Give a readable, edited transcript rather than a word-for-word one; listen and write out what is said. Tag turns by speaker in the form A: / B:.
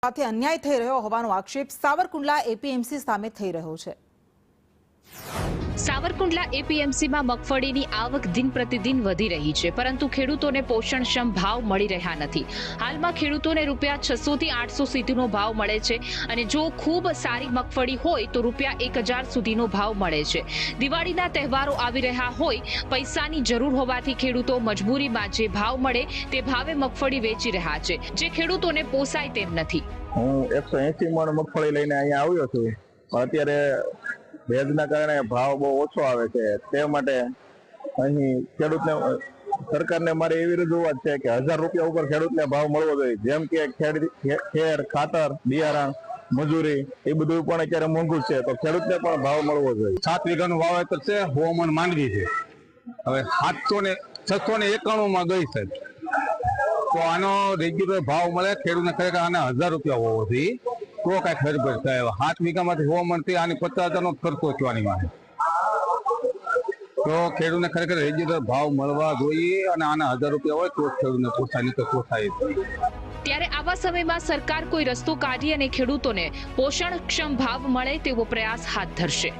A: સાથે અન્યાય થઈ રહ્યો હોવાનો આક્ષેપ સાવરકુંડલા એપીએમસી સામે થઈ રહ્યો છે।
B: સાવરકુંડલા એપીએમસીમાં મગફળીની આવક દિન પ્રતિદિન વધી રહી છે, પરંતુ ખેડૂતોને પોષણક્ષમ ભાવ મળી રહ્યા નથી। હાલમાં ખેડૂતોને રૂપિયા 600 થી 800 સુધીનો ભાવ મળે છે અને જો ખૂબ સારી મગફળી હોય તો રૂપિયા 1000 સુધીનો ભાવ મળે છે। દિવાળીના તહેવારો આવી રહ્યા હોય, પૈસાની જરૂર હોવાથી ખેડૂતો મજબૂરીમાં જે ભાવ મળે તે ભાવે મગફળી વેચી રહ્યા છે, જે ખેડૂતોને પોસાય તેમ નથી।
C: હું 180 મણ મગફળી લઈને અહીંયા આવ્યો છું, અત્યારે ભેજના કારણે ભાવ બહુ ઓછો આવે છે। તે માટે અહીં ખેડૂતને સરકારને મારી એવી રજૂઆત છે કે 1000 રૂપિયા ઉપર ખેડૂતને ભાવ મળવો જોઈએ। જેમ કે ખેર, ખાતર, બિયારણ, મજૂરી એ બધું પણ અત્યારે મોંઘું છે, તો ખેડૂતને પણ ભાવ મળવો જોઈએ।
D: 7 વીઘાનું વાવેતર છે, 100 મણ માંડવી છે, હવે 691 માં ગઈ સાહેબ, તો આનો રેગ્યુલર ભાવ મળે ખેડૂતને ખરેખર આને 1000 રૂપિયા હોવો જોઈએ, તો કઈ ખર્ચ થાય। 7 વીઘામાંથી 100 મણ થી આની 50,000 નો ખર્ચો થવાની માં, તો ખેડૂતને ખરેખર રેગ્યુલર ભાવ મળવા જોઈએ અને આના 1000 રૂપિયા હોય તો ખેડૂતને પોસાય, નહીં તો પોસાય।
B: ત્યારે આવા સમયમાં સરકાર કોઈ રસ્તો કાઢી અને ખેડૂતોને પોષણક્ષમ ભાવ મળે તેવો પ્રયાસ હાથ ધરશે।